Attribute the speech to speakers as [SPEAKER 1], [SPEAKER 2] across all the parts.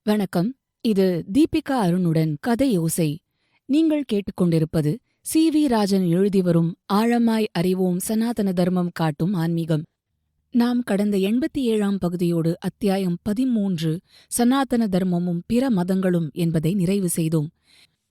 [SPEAKER 1] வணக்கம். இது தீபிகா அருணுடன் கதையோசை. நீங்கள் கேட்டுக்கொண்டிருப்பது சி. வி. ராஜன் எழுதி வரும் ஆழமாய் அறிவோம் சனாதன தர்மம் காட்டும் ஆன்மீகம். நாம் கடந்த 87ஆம் பகுதியோடு அத்தியாயம் 13 சனாதன தர்மமும் பிற மதங்களும் என்பதை நிறைவு செய்தோம்.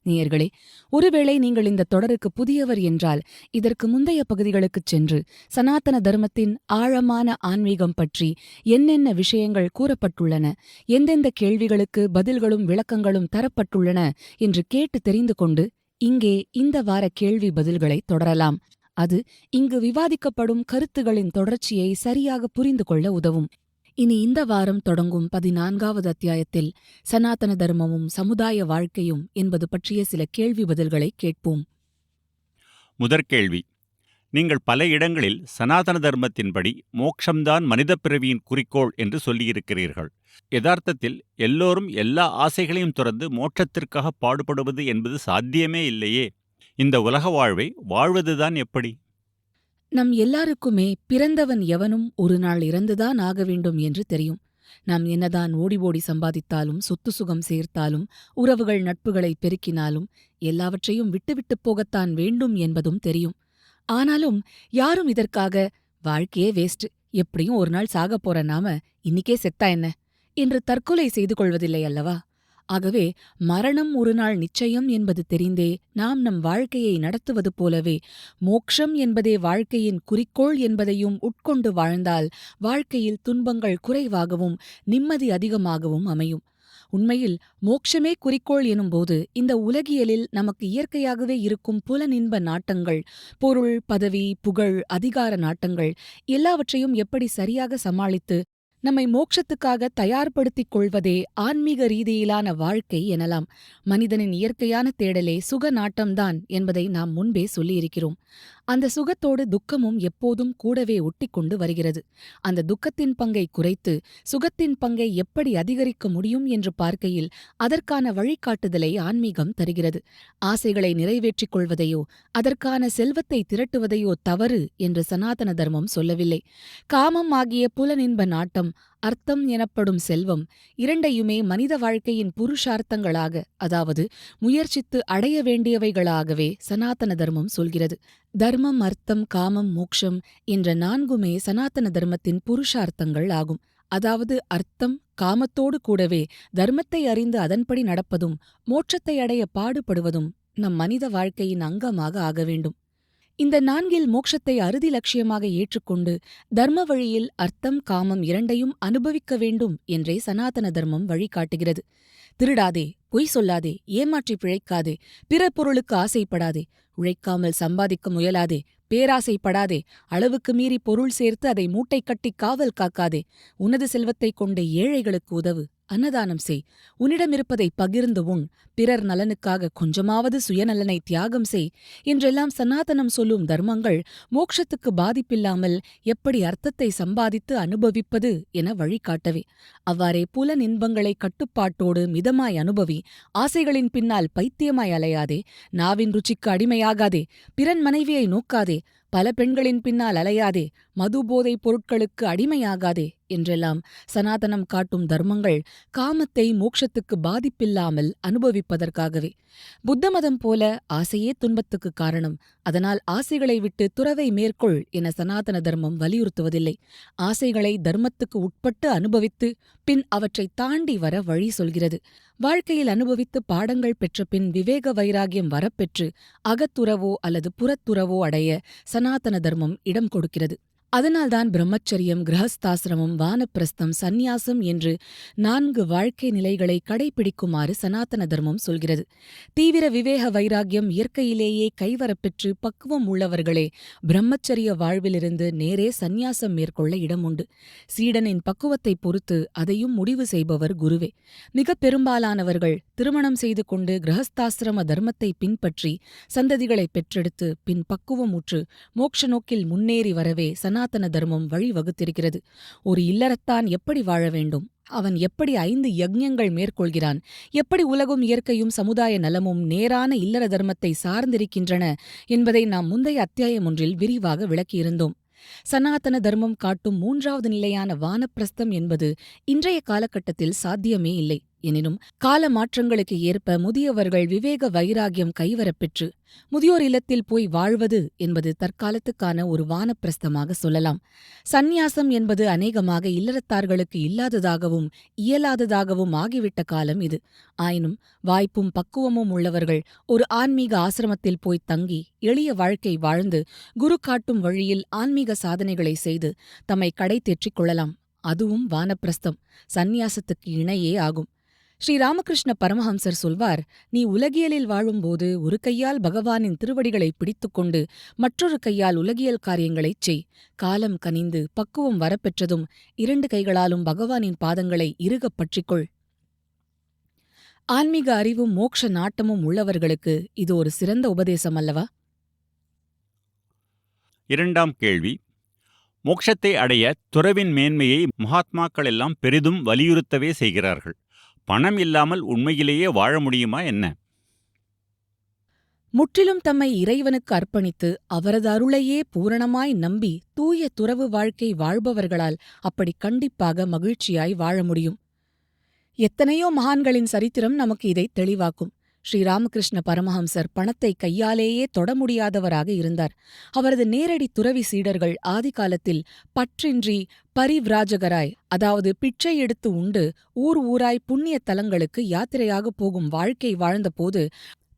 [SPEAKER 1] நேயர்களே, ஒருவேளை நீங்கள் இந்த தொடருக்கு புதியவர் என்றால் இதற்கு முந்தைய பகுதிகளுக்குச் சென்று சனாதன தர்மத்தின் ஆழமான ஆன்மீகம் பற்றி என்னென்ன விஷயங்கள் கூறப்பட்டுள்ளன, எந்தெந்த கேள்விகளுக்கு பதில்களும் விளக்கங்களும் தரப்பட்டுள்ளன என்று கேட்டு தெரிந்து கொண்டு இங்கே இந்த வார கேள்வி பதில்களை தொடரலாம். அது இங்கு விவாதிக்கப்படும் கருத்துகளின் தொடர்ச்சியை சரியாக புரிந்து கொள்ள உதவும். இனி இந்த வாரம் தொடங்கும் 14வது அத்தியாயத்தில் சனாதன தர்மமும் சமுதாய வாழ்க்கையும் என்பது பற்றிய சில கேள்வி பதில்களை கேட்போம்.
[SPEAKER 2] முதற்கேள்வி: நீங்கள் பல இடங்களில் சனாதன தர்மத்தின்படி மோட்சம்தான் மனித பிறவியின் குறிக்கோள் என்று சொல்லியிருக்கிறீர்கள். யதார்த்தத்தில் எல்லோரும் எல்லா ஆசைகளையும் துறந்து மோட்சத்திற்காக பாடுபடுவது என்பது சாத்தியமே இல்லையே. இந்த உலக வாழ்வை வாழ்வதுதான் எப்படி?
[SPEAKER 1] நம் எல்லாருக்குமே பிறந்தவன் எவனும் ஒரு நாள் இறந்துதான் ஆக வேண்டும் என்று தெரியும். நாம் என்னதான் ஓடி ஓடி சம்பாதித்தாலும், சொத்து சுகம் சேர்த்தாலும், உறவுகள் நட்புகளை பெருக்கினாலும் எல்லாவற்றையும் விட்டுவிட்டுப் போகத்தான் வேண்டும் என்பதும் தெரியும். ஆனாலும் யாரும் இதற்காக வாழ்க்கையே வேஸ்ட், எப்படியும் ஒரு நாள் சாகப் போற நாம இன்னிக்கே செத்தா என்ன என்று தற்கொலை செய்து கொள்வதில்லை அல்லவா? ஆகவே மரணம் ஒரு நாள் நிச்சயம் என்பது தெரிந்தே நாம் நம் வாழ்க்கையை நடத்துவது போலவே மோக்ஷம் என்பதே வாழ்க்கையின் குறிக்கோள் என்பதையும் உட்கொண்டு வாழ்ந்தால் வாழ்க்கையில் துன்பங்கள் குறைவாகவும் நிம்மதி அதிகமாகவும் அமையும். உண்மையில் மோக்ஷமே குறிக்கோள் எனும்போது இந்த உலகியலில் நமக்கு இயற்கையாகவே இருக்கும் புலனின்ப நாட்டங்கள், பொருள், பதவி, புகழ், அதிகார நாட்டங்கள் எல்லாவற்றையும் எப்படி சரியாக சமாளித்து நம்மை மோட்சத்துக்காக தயார்படுத்திக் கொள்வதே ஆன்மீக ரீதியிலான வாழ்க்கை எனலாம். மனிதனின் இயற்கையான தேடலே சுக நாட்டம்தான் என்பதை நாம் முன்பே சொல்லியிருக்கிறோம். அந்த சுகத்தோடு துக்கமும் எப்போதும் கூடவே ஒட்டிக்கொண்டு வருகிறது. அந்த துக்கத்தின் பங்கை குறைத்து சுகத்தின் பங்கை எப்படி அதிகரிக்க முடியும் என்று பார்க்கையில் அதற்கான வழிகாட்டுதலை ஆன்மீகம் தருகிறது. ஆசைகளை நிறைவேற்றிக் கொள்வதையோ அதற்கான செல்வத்தை திரட்டுவதையோ தவறு என்று சனாதன தர்மம் சொல்லவில்லை. காமம் ஆகிய புலனின்ப நாட்டம், அர்த்தம் எனப்படும் செல்வம் இரண்டையுமே மனித வாழ்க்கையின் புருஷார்த்தங்களாக, அதாவது முயற்சித்து அடைய வேண்டியவைகளாகவே சனாதன தர்மம் சொல்கிறது. தர்மம், அர்த்தம், காமம், மோக்ஷம் என்ற நான்குமே சனாதன தர்மத்தின் புருஷார்த்தங்கள் ஆகும். அதாவது அர்த்தம் காமத்தோடு கூடவே தர்மத்தை அறிந்து அதன்படி நடப்பதும் மோட்சத்தை அடைய பாடுபடுவதும் நம் மனித வாழ்க்கையின் அங்கமாக ஆக வேண்டும். இந்த நான்கில் மோட்சத்தை அறுதி லட்சியமாக ஏற்றுக்கொண்டு தர்ம வழியில் அர்த்தம், காமம் இரண்டையும் அனுபவிக்க வேண்டும் என்றே சனாதன தர்மம் வழிகாட்டுகிறது. திருடாதே, பொய் சொல்லாதே, ஏமாற்றி பிழைக்காதே, பிற பொருளுக்கு ஆசைப்படாதே, உழைக்காமல் சம்பாதிக்க முயலாதே, பேராசைப்படாதே, அளவுக்கு மீறி பொருள் சேர்த்து அதை மூட்டை கட்டி காவல் காக்காதே, உனது செல்வத்தைக் கொண்டு ஏழைகளுக்கு உதவு, அன்னதானம் செய், உன்னிடமிருப்பதை பகிர்ந்து உண், பிறர் நலனுக்காக கொஞ்சமாவது சுயநலனை தியாகம் செய் என்றெல்லாம் சனாதனம் சொல்லும் தர்மங்கள் மோட்சத்துக்கு பாதிப்பில்லாமல் எப்படி அர்த்தத்தை சம்பாதித்து அனுபவிப்பது என வழிகாட்டவே. அவ்வாறே புலன் இன்பங்களை கட்டுப்பாட்டோடு மிதமாய் அனுபவி, ஆசைகளின் பின்னால் பைத்தியமாய் அலையாதே, நாவின் ருச்சிக்கு அடிமையாகாதே, பிறன் மனைவியை நோக்காதே, பல பெண்களின் பின்னால் அலையாதே, மது போதைப் பொருட்களுக்கு அடிமையாகாதே என்றெல்லாம் சனாதனம் காட்டும் தர்மங்கள் காமத்தை மோட்சத்துக்கு பாதிப்பில்லாமல் அனுபவிப்பதற்காகவே. புத்த மதம் போல ஆசையே துன்பத்துக்கு காரணம், அதனால் ஆசைகளை விட்டு துறவை மேற்கொள் என சனாதன தர்மம் வலியுறுத்துவதில்லை. ஆசைகளை தர்மத்துக்கு உட்பட்டு அனுபவித்து பின் அவற்றை தாண்டி வர வழி சொல்கிறது. வாழ்க்கையில் அனுபவித்து பாடங்கள் பெற்ற பின் விவேக வைராகியம் வரப்பெற்று அகத்துறவோ அல்லது புறத்துறவோ அடைய சனாதன தர்மம் இடம் கொடுக்கிறது. அதனால்தான் பிரம்மச்சரியம், கிரகஸ்தாசிரமம், வானப்பிரஸ்தம், சந்நியாசம் என்று 4 வாழ்க்கை நிலைகளை கடைபிடிக்குமாறு சனாதன தர்மம் சொல்கிறது. தீவிர விவேக வைராகியம் இயற்கையிலேயே கைவரப்பெற்று பக்குவம் உள்ளவர்களே பிரம்மச்சரிய வாழ்விலிருந்து நேரே சந்நியாசம் மேற்கொள்ள இடம் உண்டு. சீடனின் பக்குவத்தை பொறுத்து அதையும் முடிவு செய்பவர் குருவே. மிக பெரும்பாலானவர்கள் திருமணம் செய்து கொண்டு கிரகஸ்தாசிரம தர்மத்தை பின்பற்றி சந்ததிகளை பெற்றெடுத்து பின் பக்குவமுற்று மோட்ச நோக்கில் முன்னேறி வரவே சனாதன தர்மம் வழிவகுத்திருக்கிறது. ஒரு இல்லறத்தான் எப்படி வாழ வேண்டும், அவன் எப்படி 5 யக்ஞங்கள் மேற்கொள்கிறான், எப்படி உலகும் இயற்கையும் சமுதாய நலமும் நேரான இல்லற தர்மத்தை சார்ந்திருக்கின்றன என்பதை நாம் முந்தைய அத்தியாயம் ஒன்றில் விரிவாக விளக்கியிருந்தோம். சனாதன தர்மம் காட்டும் 3வது நிலையான வானப்பிரஸ்தம் என்பது இன்றைய காலகட்டத்தில் சாத்தியமே இல்லை. எனினும் கால மாற்றங்களுக்கு ஏற்ப முதியவர்கள் விவேக வைராகியம் கைவரப்பெற்று முதியோர் இல்லத்தில் போய் வாழ்வது என்பது தற்காலத்துக்கான ஒரு வானப்பிரஸ்தமாக சொல்லலாம். சந்நியாசம் என்பது அநேகமாக இல்லறத்தார்களுக்கு இல்லாததாகவும் இயலாததாகவும் ஆகிவிட்ட காலம் இது. ஆயினும் வாய்ப்பும் பக்குவமும் உள்ளவர்கள் ஒரு ஆன்மீக ஆசிரமத்தில் போய் தங்கி எளிய வாழ்க்கை வாழ்ந்து குரு காட்டும் வழியில் ஆன்மீக சாதனைகளை செய்து தம்மை கடை தேற்றிக் கொள்ளலாம். அதுவும் வானப்பிரஸ்தம், சந்நியாசத்துக்கு இணையே ஆகும். ஸ்ரீ ராமகிருஷ்ண பரமஹம்சர் சொல்வார், நீ உலகியலில் வாழும்போது ஒரு கையால் பகவானின் திருவடிகளை பிடித்துக்கொண்டு மற்றொரு கையால் உலகியல் காரியங்களைச் செய். காலம் கனிந்து பக்குவம் வரப்பெற்றதும் 2 கைகளாலும் பகவானின் பாதங்களை இறுகப் பற்றிக்கொள். ஆன்மீக அறிவும் மோக்ஷ நாட்டமும் உள்ளவர்களுக்கு இது ஒரு சிறந்த உபதேசம் அல்லவா?
[SPEAKER 2] 2ஆம் கேள்வி. மோட்சத்தை அடைய துறவின் மேன்மையை மகாத்மாக்கள் எல்லாம் பெரிதும் வலியுறுத்தவே செய்கிறார்கள். பணம் இல்லாமல் உண்மையிலேயே வாழ முடியுமா என்ன?
[SPEAKER 1] முற்றிலும் தம்மை இறைவனுக்கு அர்ப்பணித்து அவரது அருளையே பூரணமாய் நம்பி தூய துறவு வாழ்க்கை வாழ்பவர்களால் அப்படி கண்டிப்பாக மகிழ்ச்சியாய் வாழ முடியும். எத்தனையோ மகான்களின் சரித்திரம் நமக்கு இதை தெளிவாக்கும். ஸ்ரீராமகிருஷ்ண பரமஹம்சர் பணத்தை கையாலேயே தொட முடியாதவராக இருந்தார். அவரது நேரடி துறவி சீடர்கள் ஆதிகாலத்தில் பற்றின்றி பரிவ்ராஜகராய், அதாவது பிச்சை எடுத்து உண்டு ஊர் ஊராய் புண்ணிய தலங்களுக்கு யாத்திரையாக போகும் வாழ்க்கை வாழ்ந்தபோது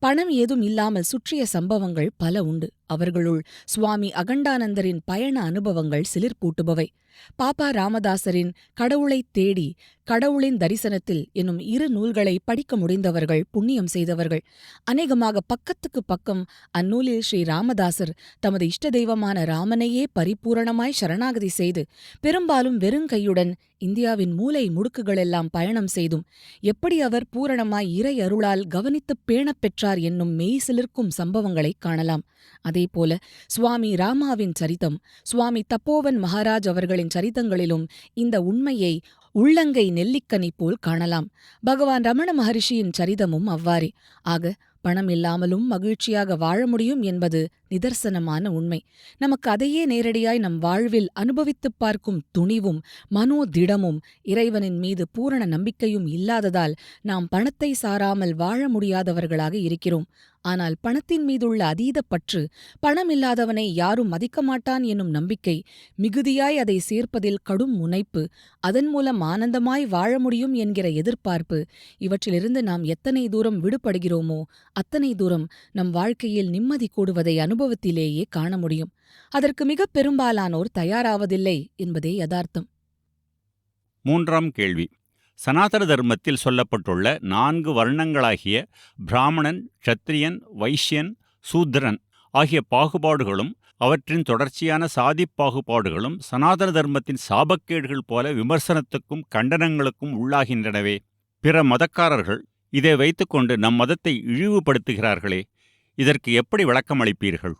[SPEAKER 1] பணம் ஏதும் இல்லாமல் சுற்றிய சம்பவங்கள் பல உண்டு. அவர்களுள் சுவாமி அகண்டானந்தரின் பயண அனுபவங்கள் சிலிர்ப்பூட்டுபவை. பாப்பா ராமதாசரின் கடவுளைத் தேடி கடவுளின் தரிசனத்தில் என்னும் 2 நூல்களை படிக்க முடிந்தவர்கள் புண்ணியம் செய்தவர்கள். அநேகமாக பக்கத்துக்கு பக்கம் அந்நூலில் ஸ்ரீ ராமதாசர் தமது இஷ்ட தெய்வமான ராமனையே பரிபூரணமாய் சரணாகதி செய்து பெரும்பாலும் வெறுங்கையுடன் இந்தியாவின் மூலை முடுக்குகளெல்லாம் பயணம் செய்தும் எப்படி அவர் பூரணமாய் இறை அருளால் கவனித்துப் பேணப் பெற்றார் என்னும் மெய் சிலிர்க்கும் சம்பவங்களைக் காணலாம். அதேபோல சுவாமி ராமாவின் சரிதம், சுவாமி தப்போவன் மகாராஜ் அவர்களின் சரிதங்களிலும் இந்த உண்மையை உள்ளங்கை நெல்லிக்கனி போல் காணலாம். பகவான் ரமண மகரிஷியின் சரிதமும் அவ்வாறே. ஆக பணம் இல்லாமலும் மகிழ்ச்சியாக வாழ முடியும் என்பது நிதர்சனமான உண்மை. நமக்கு அதையே நேரடியாய் நம் வாழ்வில் அனுபவித்துப் பார்க்கும் துணிவும் மனோதிடமும் இறைவனின் மீது பூரண நம்பிக்கையும் இல்லாததால் நாம் பணத்தை சாராமல் வாழ முடியாதவர்களாக இருக்கிறோம். ஆனால் பணத்தின் மீதுள்ள அதீத பற்று, பணமில்லாதவனை யாரும் மதிக்க மாட்டான் என்னும் நம்பிக்கை, மிகுதியாய் அதை சேர்ப்பதில் கடும் முனைப்பு, அதன் மூலம் ஆனந்தமாய் வாழ முடியும் என்கிற எதிர்பார்ப்பு, இவற்றிலிருந்து நாம் எத்தனை தூரம் விடுபடுகிறோமோ அத்தனை தூரம் நம் வாழ்க்கையில் நிம்மதி கூடுவதை அனுபவத்திலேயே காண முடியும். அதற்கு மிகப் பெரும்பாலானோர் தயாராவதில்லை என்பதே யதார்த்தம்.
[SPEAKER 2] 3ஆம் கேள்வி. சனாதன தர்மத்தில் சொல்லப்பட்டுள்ள 4 வர்ணங்களாகிய பிராமணன், க்ஷத்திரியன், வைஷ்யன், சூத்ரன் ஆகிய பாகுபாடுகளும் அவற்றின் தொடர்ச்சியான சாதிப் பாகுபாடுகளும் சனாதன தர்மத்தின் சாபக்கேடுகள் போல விமர்சனத்துக்கும் கண்டனங்களுக்கும் உள்ளாகின்றனவே. பிற மதக்காரர்கள் இதை வைத்துக்கொண்டு நம் மதத்தை இழிவுபடுத்துகிறார்களே, இதற்கு எப்படி விளக்கமளிப்பீர்கள்?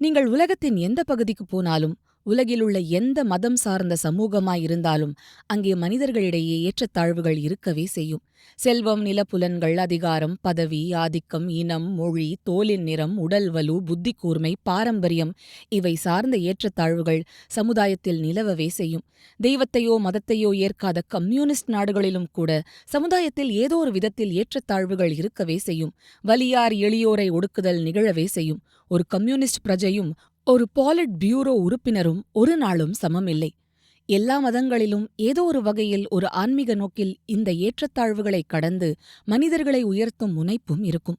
[SPEAKER 1] நீங்கள் உலகத்தின் எந்த பகுதிக்கு போனாலும், உலகிலுள்ள எந்த மதம் சார்ந்த சமூகமாயிருந்தாலும் அங்கே மனிதர்களிடையே ஏற்றத்தாழ்வுகள் இருக்கவே செய்யும். செல்வம், நிலப்புலன்கள், அதிகாரம், பதவி, ஆதிக்கம், இனம், மொழி, தோலின் நிறம், உடல் வலு, புத்தி கூர்மை, பாரம்பரியம் இவை சார்ந்த ஏற்றத்தாழ்வுகள் சமுதாயத்தில் நிலவவே செய்யும். தெய்வத்தையோ மதத்தையோ ஏற்காத கம்யூனிஸ்ட் நாடுகளிலும் கூட சமுதாயத்தில் ஏதோ ஒரு விதத்தில் ஏற்றத்தாழ்வுகள் இருக்கவே செய்யும். வலியார் எளியோரை ஒடுக்குதல் நிகழவே செய்யும். ஒரு கம்யூனிஸ்ட் பிரஜையும் ஒரு பாலிட் பியூரோ உறுப்பினரும் ஒரு நாளும் சமமில்லை. எல்லா மதங்களிலும் ஏதோ ஒரு வகையில் ஒரு ஆன்மீக நோக்கில் இந்த ஏற்றத்தாழ்வுகளை கடந்து மனிதர்களை உயர்த்தும் முனைப்பும் இருக்கும்.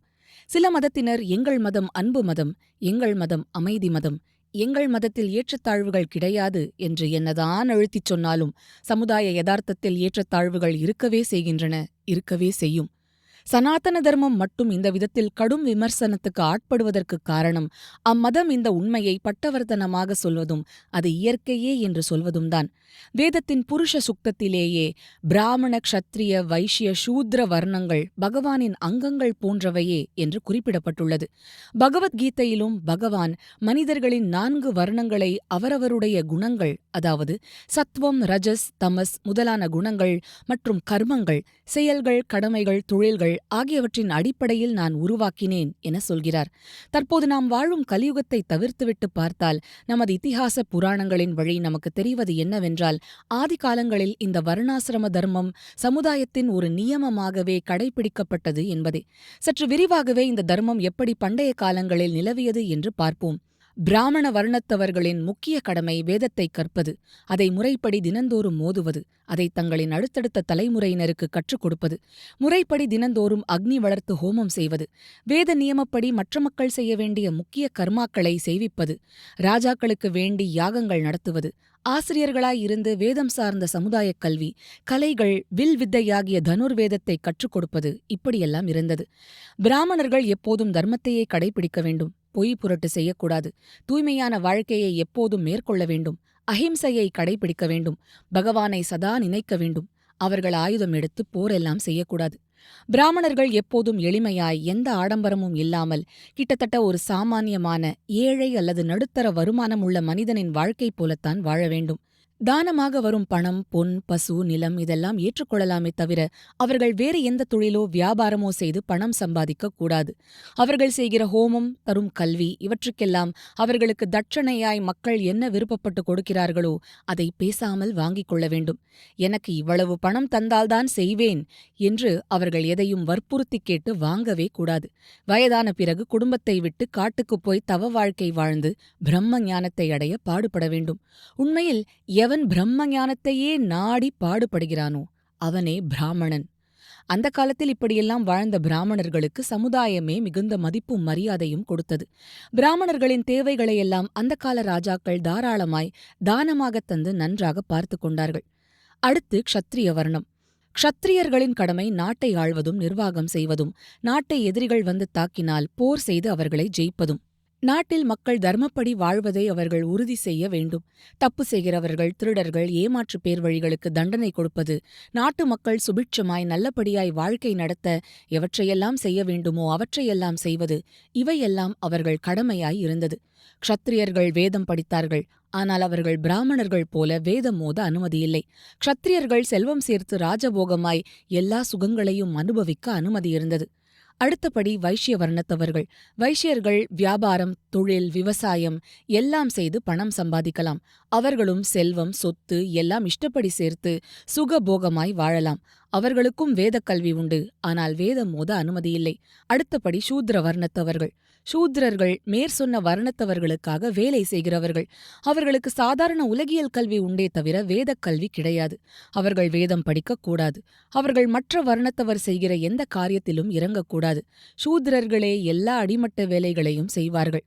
[SPEAKER 1] சில மதத்தினர் எங்கள் மதம் அன்பு மதம், எங்கள் மதம் அமைதி மதம், எங்கள் மதத்தில் ஏற்றத்தாழ்வுகள் கிடையாது என்று என்னதான் அழுத்திச் சொன்னாலும் சமுதாய யதார்த்தத்தில் ஏற்றத்தாழ்வுகள் இருக்கவே செய்கின்றன, இருக்கவே செய்யும். சனாதன தர்மம் மட்டும் இந்த விதத்தில் கடும் விமர்சனத்துக்கு ஆட்படுவதற்குக் காரணம் அம்மதம் இந்த உண்மையை பட்டவர்த்தனமாக சொல்வதும் அது இயற்கையே என்று சொல்வதும்தான். வேதத்தின் புருஷ சுக்தத்திலேயே பிராமண, க்ஷத்ரிய, வைஷ்ய, சூத்ர வர்ணங்கள் பகவானின் அங்கங்கள் போன்றவையே என்று குறிப்பிடப்பட்டுள்ளது. பகவத்கீதையிலும் பகவான் மனிதர்களின் 4 வர்ணங்களை அவரவருடைய குணங்கள், அதாவது சத்வம், ரஜஸ், தமஸ் முதலான குணங்கள் மற்றும் கர்மங்கள், செயல்கள், கடமைகள், தொழில்கள் ஆகியவற்றின் அடிப்படையில் நான் உருவாக்கினேன் என சொல்கிறார். தற்போது நாம் வாழும் கலியுகத்தை தவிர்த்துவிட்டு பார்த்தால் நமது இதிகாச புராணங்களின் வழி நமக்கு தெரிவது என்னவென்றால், ஆதி காலங்களில் இந்த வர்ணாசிரம தர்மம் சமுதாயத்தின் ஒரு நியமமாகவே கடைபிடிக்கப்பட்டது என்பதே. சற்று விரிவாகவே இந்த தர்மம் எப்படி பண்டைய காலங்களில் நிலவியது என்று பார்ப்போம். பிராமண வர்ணத்தவர்களின் முக்கிய கடமை வேதத்தை கற்பது, அதை முறைப்படி தினந்தோறும் மோதுவது, அதை தங்களின் அடுத்தடுத்த தலைமுறையினருக்கு கற்றுக் கொடுப்பது, முறைப்படி தினந்தோறும் அக்னி வளர்த்து ஹோமம் செய்வது, வேத நியமப்படி மற்ற மக்கள் செய்ய வேண்டிய முக்கிய கர்மாக்களை செய்விப்பது, ராஜாக்களுக்கு வேண்டி யாகங்கள் நடத்துவது, ஆசிரியர்களாய் இருந்து வேதம் சார்ந்த சமுதாயக் கல்வி, கலைகள், வில் வித்தையாகிய தனுர்வேதத்தை கற்றுக் கொடுப்பது, இப்படியெல்லாம் இருந்தது. பிராமணர்கள் எப்போதும் தர்மத்தையே கடைபிடிக்க வேண்டும், பொய் புரட்டு செய்யக்கூடாது, தூய்மையான வாழ்க்கையை எப்போதும் மேற்கொள்ள வேண்டும், அஹிம்சையை கடைபிடிக்க வேண்டும், பகவானை சதா நினைக்க வேண்டும். அவர்கள் ஆயுதம் எடுத்து போரெல்லாம் செய்யக்கூடாது. பிராமணர்கள் எப்போதும் எளிமையாய், எந்த ஆடம்பரமும் இல்லாமல், கிட்டத்தட்ட ஒரு சாமானியமான ஏழை அல்லது நடுத்தர வருமானம் உள்ள மனிதனின் வாழ்க்கை போலத்தான் வாழ வேண்டும். தானமாக வரும் பணம், பொன், பசு, நிலம் இதெல்லாம் ஏற்றுக்கொள்ளலாமே தவிர அவர்கள் வேறு எந்த தொழிலோ வியாபாரமோ செய்து பணம் சம்பாதிக்க கூடாது. அவர்கள் செய்கிற ஹோமம், தரும் கல்வி இவற்றுக்கெல்லாம் அவர்களுக்கு தட்சணையாய் மக்கள் என்ன விருப்பப்பட்டு கொடுக்கிறார்களோ அதை பேசாமல் வாங்கிக் கொள்ள வேண்டும். எனக்கு இவ்வளவு பணம் தந்தால்தான் செய்வேன் என்று அவர்கள் எதையும் வற்புறுத்தி கேட்டு வாங்கவே கூடாது. வயதான பிறகு குடும்பத்தை விட்டு காட்டுக்குப் போய் தவ வாழ்க்கை வாழ்ந்து பிரம்ம ஞானத்தை அடைய பாடுபட வேண்டும். உண்மையில் எவன் பிரம்ம ஞானத்தையே நாடி பாடுபடுகிறானோ அவனே பிராமணன். அந்த காலத்தில் இப்படியெல்லாம் வாழ்ந்த பிராமணர்களுக்கு சமுதாயமே மிகுந்த மதிப்பும் மரியாதையும் கொடுத்தது. பிராமணர்களின் தேவைகளையெல்லாம் அந்த கால ராஜாக்கள் தாராளமாய் தானமாகத் தந்து நன்றாக பார்த்து கொண்டார்கள். அடுத்து க்ஷத்திரிய வர்ணம். க்ஷத்திரியர்களின் கடமை நாட்டை ஆள்வதும் நிர்வாகம் செய்வதும், நாட்டை எதிரிகள் வந்து தாக்கினால் போர் செய்து அவர்களை ஜெயிப்பதும். நாட்டில் மக்கள் தர்மப்படி வாழ்வதை அவர்கள் உறுதி செய்ய வேண்டும். தப்பு செய்கிறவர்கள், திருடர்கள், ஏமாற்று பேர் வழிகளுக்கு தண்டனை கொடுப்பது, நாட்டு மக்கள் சுபிட்சமாய் நல்லபடியாய் வாழ்க்கை நடத்த எவற்றையெல்லாம் செய்ய வேண்டுமோ அவற்றையெல்லாம் செய்வது, இவையெல்லாம் அவர்கள் கடமையாய் இருந்தது. க்ஷத்திரியர்கள் வேதம் படித்தார்கள். ஆனால் அவர்கள் பிராமணர்கள் போல வேதம் மோத அனுமதியில்லை. க்ஷத்திரியர்கள் செல்வம் சேர்த்து ராஜபோகமாய் எல்லா சுகங்களையும் அனுபவிக்க அனுமதி இருந்தது. அடுத்தபடி வைஷ்ய வர்ணத்தவர்கள். வைஷ்யர்கள் வியாபாரம், தொழில், விவசாயம் எல்லாம் செய்து பணம் சம்பாதிக்கலாம். அவர்களும் செல்வம், சொத்து எல்லாம் இஷ்டப்படி சேர்த்து சுகபோகமாய் வாழலாம். அவர்களுக்கும் வேதக்கல்வி உண்டு. ஆனால் வேதம் மோத அனுமதியில்லை. அடுத்தபடி சூத்ர வர்ணத்தவர்கள். சூத்ரர்கள் மேற்சொன்ன வர்ணத்தவர்களுக்காக வேலை செய்கிறவர்கள். அவர்களுக்கு சாதாரண உலகியல் கல்வி உண்டே தவிர வேதக்கல்வி கிடையாது. அவர்கள் வேதம் படிக்கக்கூடாது. அவர்கள் மற்ற வர்ணத்தவர் செய்கிற எந்த காரியத்திலும் இறங்கக்கூடாது. சூத்ரர்களே எல்லா அடிமட்ட வேலைகளையும் செய்வார்கள்.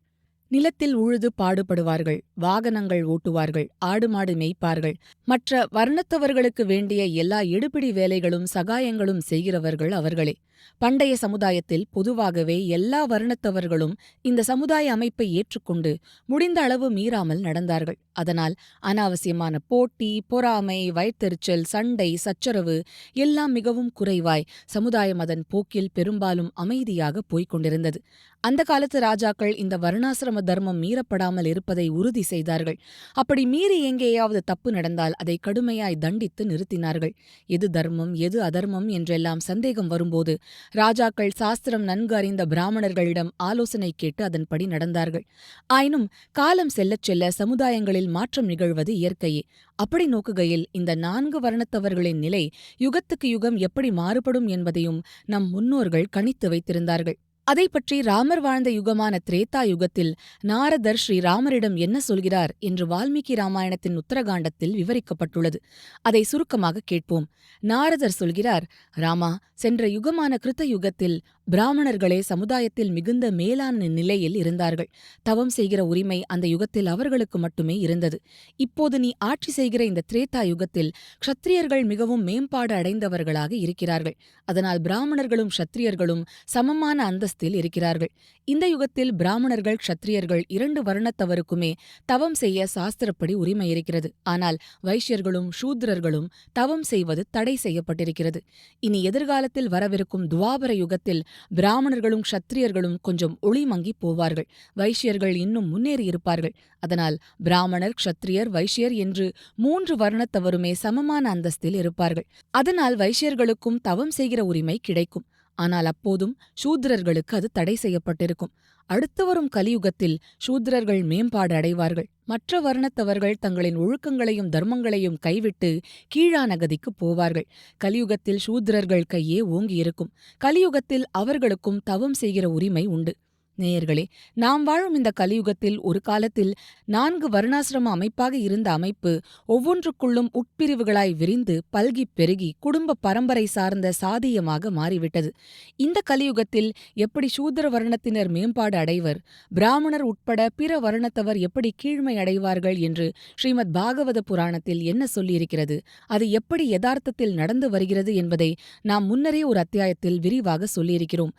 [SPEAKER 1] நிலத்தில் உழுது பாடுபடுவார்கள், வாகனங்கள் ஓட்டுவார்கள், ஆடு மாடு மேய்ப்பார்கள். மற்ற வர்ணத்தவர்களுக்கு வேண்டிய எல்லா எடுபிடி வேலைகளும் சகாயங்களும் செய்கிறவர்கள் அவர்களே. பண்டைய சமுதாயத்தில் பொதுவாகவே எல்லா வர்ணத்தவர்களும் இந்த சமுதாய அமைப்பை ஏற்றுக்கொண்டு முடிந்த அளவு மீறாமல் நடந்தார்கள். அதனால் அனாவசியமான போட்டி, பொறாமை, வயிற்றெரிச்சல், சண்டை, சச்சரவு எல்லாம் மிகவும் குறைவாய் சமுதாயம் அதன் போக்கில் பெரும்பாலும் அமைதியாக போய்க் கொண்டிருந்தது. அந்த காலத்து ராஜாக்கள் இந்த வர்ணாசிரம தர்மம் மீறப்படாமல் இருப்பதை உறுதி செய்தார்கள். அப்படி மீறி எங்கேயாவது தப்பு நடந்தால் அதை கடுமையாய் தண்டித்து நிறுத்தினார்கள். எது தர்மம், எது அதர்மம் என்றெல்லாம் சந்தேகம் வரும்போது ராஜாக்கள் சாஸ்திரம் நன்கு அறிந்த பிராமணர்களிடம் ஆலோசனை கேட்டு அதன்படி நடந்தார்கள். ஆயினும் காலம் செல்லச் செல்ல சமுதாயங்களில் மாற்றம் நிகழ்வது இயற்கையே. அப்படி நோக்குகையில் இந்த 4 வர்ணத்தவர்களின் நிலை யுகத்துக்கு யுகம் எப்படி மாறுபடும் என்பதையும் நம் முன்னோர்கள் கணித்து வைத்திருந்தார்கள். அதைப்பற்றி ராமர் வாழ்ந்த யுகமான திரேதா யுகத்தில் நாரதர் ஸ்ரீராமரிடம் என்ன சொல்கிறார் என்று வால்மீகி ராமாயணத்தின் உத்தரகாண்டத்தில் விவரிக்கப்பட்டுள்ளது. அதை சுருக்கமாக கேட்போம். நாரதர் சொல்கிறார், ராமா, சென்ற யுகமான கிருத்த யுகத்தில் பிராமணர்களே சமுதாயத்தில் மிகுந்த மேலான நிலையில் இருந்தார்கள். தவம் செய்கிற உரிமை அந்த யுகத்தில் அவர்களுக்கு மட்டுமே இருந்தது. இப்போது நீ ஆட்சி செய்கிற இந்த திரேதா யுகத்தில் க்ஷத்திரியர்கள் மிகவும் மேம்பாடு அடைந்தவர்களாக இருக்கிறார்கள். அதனால் பிராமணர்களும் க்ஷத்திரியர்களும் சமமான அந்தஸ்தில் இருக்கிறார்கள். இந்த யுகத்தில் பிராமணர்கள், க்ஷத்திரியர்கள் 2 வர்ணத்தவருக்குமே தவம் செய்ய சாஸ்திரப்படி உரிமை இருக்கிறது. ஆனால் வைஷ்யர்களும் சூத்ரர்களும் தவம் செய்வது தடை செய்யப்பட்டிருக்கிறது. இனி எதிர்காலத்தில் வரவிருக்கும் துவாபர யுகத்தில் பிராமணர்களும் க்ஷத்திரியர்களும் கொஞ்சம் ஒளிமங்கி போவார்கள். வைஷ்யர்கள் இன்னும் முன்னேறியிருப்பார்கள். அதனால் பிராமணர், க்ஷத்திரியர், வைஷ்யர் என்று 3 வர்ணத்தவருமே சமமான அந்தஸ்தில் இருப்பார்கள். அதனால் வைஷ்யர்களுக்கும் தவம் செய்கிற உரிமை கிடைக்கும். ஆனால் அப்போதும் சூத்திரர்களுக்கு அது தடை செய்யப்பட்டிருக்கும். அடுத்து வரும் கலியுகத்தில் சூத்திரர்கள் மேம்பாடு அடைவார்கள். மற்ற வர்ணத்தவர்கள் தங்களின் ஒழுக்கங்களையும் தர்மங்களையும் கைவிட்டு கீழான கதிக்குப் போவார்கள். கலியுகத்தில் சூத்திரர்கள் கையே ஓங்கியிருக்கும். கலியுகத்தில் அவர்களுக்கும் தவம் செய்கிற உரிமை உண்டு. நேயர்களே, நாம் வாழும் இந்த கலியுகத்தில் ஒரு காலத்தில் 4 வர்ணாசிரம அமைப்பாக இருந்த அமைப்பு ஒவ்வொன்றுக்குள்ளும் உட்பிரிவுகளாய் விரிந்து பல்கிப் பெருகி குடும்ப பரம்பரை சார்ந்த சாதியமாக மாறிவிட்டது. இந்த கலியுகத்தில் எப்படி சூத்திர வர்ணத்தினர் மேம்பாடு அடைவர், பிராமணர் உட்பட பிற வர்ணத்தவர் எப்படி கீழ்மை அடைவார்கள் என்று ஸ்ரீமத் பாகவத புராணத்தில் என்ன சொல்லியிருக்கிறது, அது எப்படி யதார்த்தத்தில் நடந்து வருகிறது என்பதை நாம் முன்னரே ஒரு அத்தியாயத்தில் விரிவாக சொல்லியிருக்கிறோம்.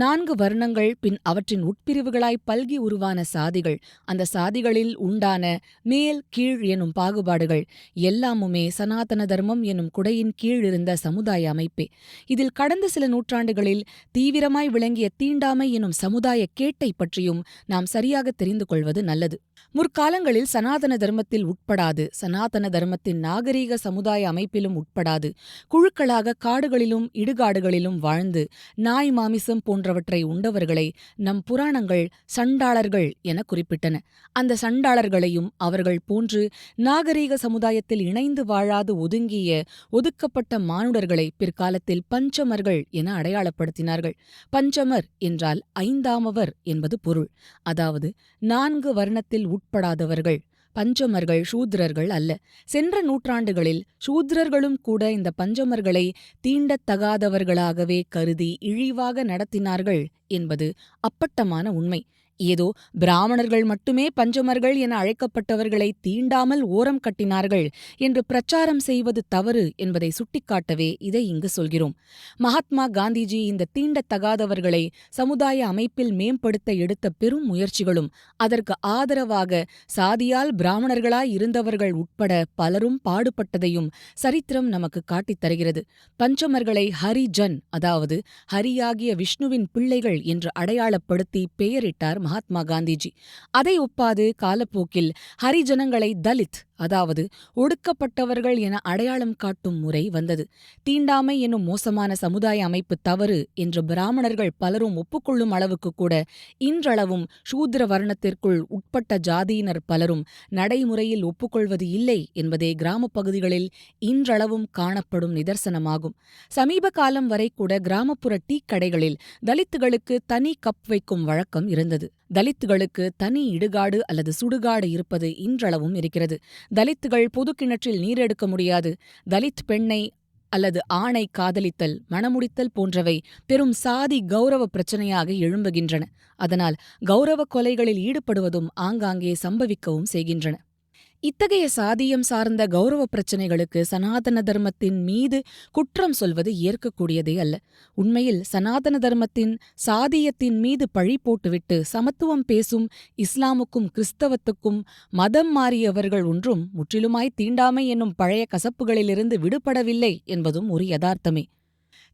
[SPEAKER 1] 4 வர்ணங்கள், பின் அவற்றின் உட்பிரிவுகளாய் பல்கி உருவான சாதிகள், அந்த சாதிகளில் உண்டான மேல் கீழ் எனும் பாகுபாடுகள் எல்லாமுமே சனாதன தர்மம் எனும் குடையின் கீழ் இருந்த சமுதாய அமைப்பே. இதில் கடந்த சில நூற்றாண்டுகளில் தீவிரமாய் விளங்கிய தீண்டாமை எனும் சமுதாய கேட்டை பற்றியும் நாம் சரியாக தெரிந்து கொள்வது நல்லது. முற்காலங்களில் சனாதன தர்மத்தில் உட்படாது, சனாதன தர்மத்தின் நாகரீக சமுதாய அமைப்பிலும் உட்படாது, குழுக்களாக காடுகளிலும் இடுகாடுகளிலும் வாழ்ந்து நாய் மாமிசம் போன்றவற்றை உண்டவர்களை நம் புராணங்கள் சண்டாளர்கள் என குறிப்பிட்டன. அந்த சண்டாளர்களையும் அவர்கள் போன்று நாகரீக சமுதாயத்தில் இணைந்து வாழாது ஒதுங்கிய ஒதுக்கப்பட்ட மானுடர்களை பிற்காலத்தில் பஞ்சமர்கள் என அடையாளப்படுத்தினார்கள். பஞ்சமர் என்றால் 5ஆமவர் என்பது பொருள். அதாவது 4 வர்ணத்தில் உட்படாதவர்கள். பஞ்சமர்கள் சூத்திரர்கள் அல்ல. சென்ற நூற்றாண்டுகளில் சூத்திரர்களும் கூட இந்த பஞ்சமர்களை தீண்டத்தகாதவர்களாகவே கருதி இழிவாக நடத்தினார்கள் என்பது அப்பட்டமான உண்மை. ஏதோ பிராமணர்கள் மட்டுமே பஞ்சமர்கள் என அழைக்கப்பட்டவர்களை தீண்டாமல் ஓரம் கட்டினார்கள் என்று பிரச்சாரம் செய்வது தவறு என்பதை சுட்டிக்காட்டவே இதை இங்கு சொல்கிறோம். மகாத்மா காந்திஜி இந்த தீண்டத்தகாதவர்களை சமுதாய அமைப்பில் மேம்படுத்த எடுத்த பெரும் முயற்சிகளும் அதற்கு ஆதரவாக சாதியால் பிராமணர்களாய் இருந்தவர்கள் உட்பட பலரும் பாடுபட்டதையும் சரித்திரம் நமக்கு காட்டித் தருகிறது. பஞ்சமர்களை ஹரிஜன், அதாவது ஹரியாகிய விஷ்ணுவின் பிள்ளைகள் என்று அடையாளப்படுத்தி பெயரிட்டார் மகாத்மா காந்திஜி. அதை ஒப்பாது காலப்போக்கில் ஹரிஜனங்களை தலித், அதாவது ஒடுக்கப்பட்டவர்கள் என அடையாளம் காட்டும் முறை வந்தது. தீண்டாமை எனும் மோசமான சமுதாய அமைப்பு தவறு என்று பிராமணர்கள் பலரும் ஒப்புக்கொள்ளும் அளவுக்கு கூட இன்றளவும் சூத்திர வர்ணத்திற்குள் உட்பட்ட ஜாதியினர் பலரும் நடைமுறையில் ஒப்புக்கொள்வது இல்லை என்பதே கிராமப் பகுதிகளில் இன்றளவும் காணப்படும் நிதர்சனமாகும். சமீப காலம் வரை கூட கிராமப்புற டீ கடைகளில் தலித்துகளுக்கு தனி கப் வைக்கும் வழக்கம் இருந்தது. தலித்துகளுக்கு தனி இடுகாடு அல்லது சுடுகாடு இருப்பது இன்றளவும் இருக்கிறது. தலித்துகள் பொது கிணற்றில் நீர் எடுக்க முடியாது. தலித் பெண்ணை அல்லது ஆணை காதலித்தல், மணமுடித்தல் போன்றவை பெரும் சாதி கௌரவ பிரச்சனையாக எழும்புகின்றன. அதனால் கௌரவ கொலைகளில் ஈடுபடுவதும் ஆங்காங்கே சம்பவிக்கவும் செய்கின்றன. இத்தகைய சாதியம் சார்ந்த கௌரவ பிரச்சினைகளுக்கு சனாதன தர்மத்தின் மீது குற்றம் சொல்வது ஏற்கக்கூடியதே அல்ல. உண்மையில் சனாதன தர்மத்தின் சாதியத்தின் மீது பழி போட்டுவிட்டு சமத்துவம் பேசும் இஸ்லாமுக்கும் கிறிஸ்தவத்துக்கும் மதம் மாறியவர்கள் ஒன்றும் முற்றிலுமாய் தீண்டாமை என்னும் பழைய கசப்புகளிலிருந்து விடுபடவில்லை என்பதும் ஒரு யதார்த்தமே.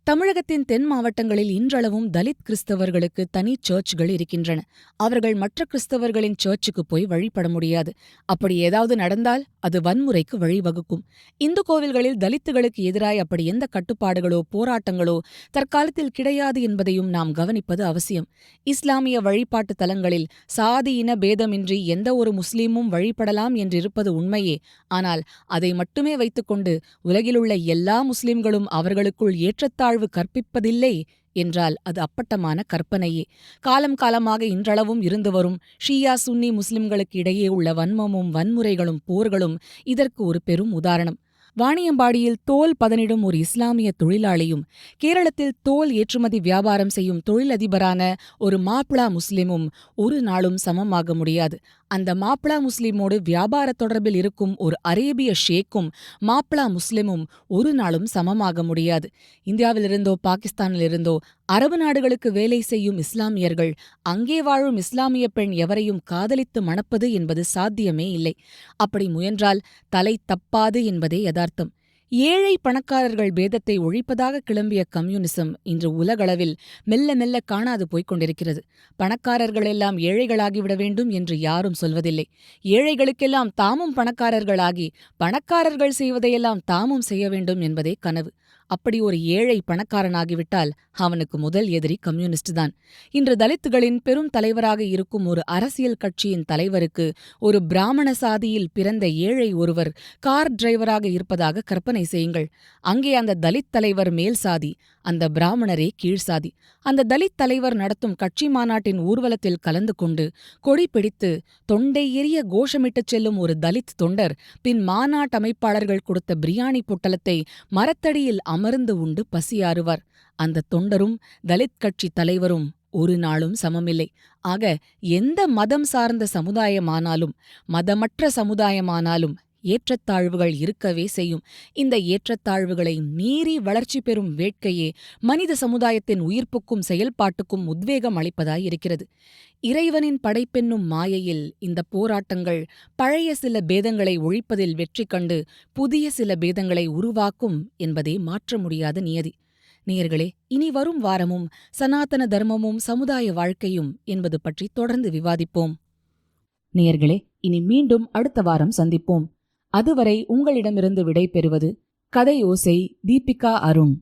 [SPEAKER 1] தமிழகத்தின் தென் மாவட்டங்களில் இன்றளவும் தலித் கிறிஸ்தவர்களுக்கு தனி சர்ச்சுகள் இருக்கின்றன. அவர்கள் மற்ற கிறிஸ்தவர்களின் சர்ச்சுக்கு போய் வழிபட முடியாது. அப்படி ஏதாவது நடந்தால் அது வன்முறைக்கு வழிவகுக்கும். இந்து கோவில்களில் தலித்துகளுக்கு எதிராய் அப்படி எந்த கட்டுப்பாடுகளோ போராட்டங்களோ தற்காலத்தில் கிடையாது என்பதையும் நாம் கவனிப்பது அவசியம். இஸ்லாமிய வழிபாட்டு தலங்களில் சாதி இன பேதமின்றி எந்த ஒரு முஸ்லீமும் வழிபடலாம் என்றிருப்பது உண்மையே. ஆனால் அதை மட்டுமே வைத்துக்கொண்டு உலகிலுள்ள எல்லா முஸ்லிம்களும் அவர்களுக்குள் ஏற்றத்தாழ்வு கற்பிப்பதில்லை என்றால் அது அப்பட்டமான கற்பனையே. காலம் காலமாக இன்றளவும் இருந்து வரும் ஷியா சுன்னி முஸ்லிம்களுக்கு இடையே உள்ள வன்மமும் வன்முறைகளும் போர்களும் இதற்கு ஒரு பெரும் உதாரணம். வாணியம்பாடியில் தோல் பதனிடும் ஒரு இஸ்லாமிய தொழிலாளியும் கேரளத்தில் தோல் ஏற்றுமதி வியாபாரம் செய்யும் தொழிலதிபரான ஒரு மாப்பிளா முஸ்லிமும் ஒரு நாளும் சமமாக முடியாது. அந்த மாப்பிளா முஸ்லிமோடு வியாபார தொடர்பில் இருக்கும் ஒரு அரேபிய ஷேக்கும் மாப்பிளா முஸ்லிமும் ஒரு நாளும் சமமாக முடியாது. இந்தியாவிலிருந்தோ பாகிஸ்தானிலிருந்தோ அரபு நாடுகளுக்கு வேலை செய்யும் இஸ்லாமியர்கள் அங்கே வாழும் இஸ்லாமிய பெண் எவரையும் காதலித்து மணப்பது என்பது சாத்தியமே இல்லை. அப்படி முயன்றால் தலை தப்பாது என்பதே யதார்த்தம். ஏழை பணக்காரர்கள் பேதத்தை ஒழிப்பதாக கிளம்பிய கம்யூனிசம் இன்று உலகளவில் மெல்ல மெல்ல காணாது போய்க் கொண்டிருக்கிறது. பணக்காரர்களெல்லாம் ஏழைகளாகிவிட வேண்டும் என்று யாரும் சொல்வதில்லை. ஏழைகளுக்கெல்லாம் தாமும் பணக்காரர்களாகி பணக்காரர்கள் செய்வதையெல்லாம் தாமும் செய்ய வேண்டும் என்பதே கனவு. அப்படி ஒரு ஏழை பணக்காரனாகிவிட்டால் அவனுக்கு முதல் எதிரி கம்யூனிஸ்ட் தான். இன்று தலித்துகளின் பெரும் தலைவராக இருக்கும் ஒரு அரசியல் கட்சியின் தலைவருக்கு ஒரு பிராமண சாதியில் பிறந்த ஏழை ஒருவர் கார் டிரைவராக இருப்பதாக கற்பனை செய்யுங்கள். அங்கே அந்த தலித் தலைவர் மேல் சாதி, அந்த பிராமணரே கீழ்சாதி. அந்த தலித் தலைவர் நடத்தும் கட்சி மாநாட்டின் ஊர்வலத்தில் கலந்து கொண்டு கொடி பிடித்து தொண்டை எரிய கோஷமிட்டுச் செல்லும் ஒரு தலித் தொண்டர் பின் மாநாட்டமைப்பாளர்கள் கொடுத்த பிரியாணி பொட்டலத்தை மரத்தடியில் அமர்ந்து உண்டு பசியாறுவார். அந்த தொண்டரும் தலித் கட்சி தலைவரும் ஒரு நாளும் சமமில்லை. ஆக எந்த மதம் சார்ந்த சமுதாயமானாலும் மதமற்ற சமுதாயமானாலும் ஏற்றத்தாழ்வுகள் இருக்கவே செய்யும். இந்த ஏற்றத்தாழ்வுகளை மீறி வளர்ச்சி பெறும் வேட்கையே மனித சமுதாயத்தின் உயிர்ப்புக்கும் செயல்பாட்டுக்கும் உத்வேகம் அளிப்பதாயிருக்கிறது. இறைவனின் படைப்பென்னும் மாயையில் இந்த போராட்டங்கள் பழைய சில பேதங்களை ஒழிப்பதில் வெற்றி கண்டு புதிய சில பேதங்களை உருவாக்கும் என்பதே மாற்ற முடியாத நியதி. நேயர்களே, இனி வரும் வாரமும் சனாதன தர்மமும் சமுதாய வாழ்க்கையும் என்பது பற்றி தொடர்ந்து விவாதிப்போம். நேயர்களே, இனி மீண்டும் அடுத்த வாரம் சந்திப்போம். அதுவரை உங்களிடமிருந்து விடை பெறுவது கதை ஓசை தீபிகா அருண்.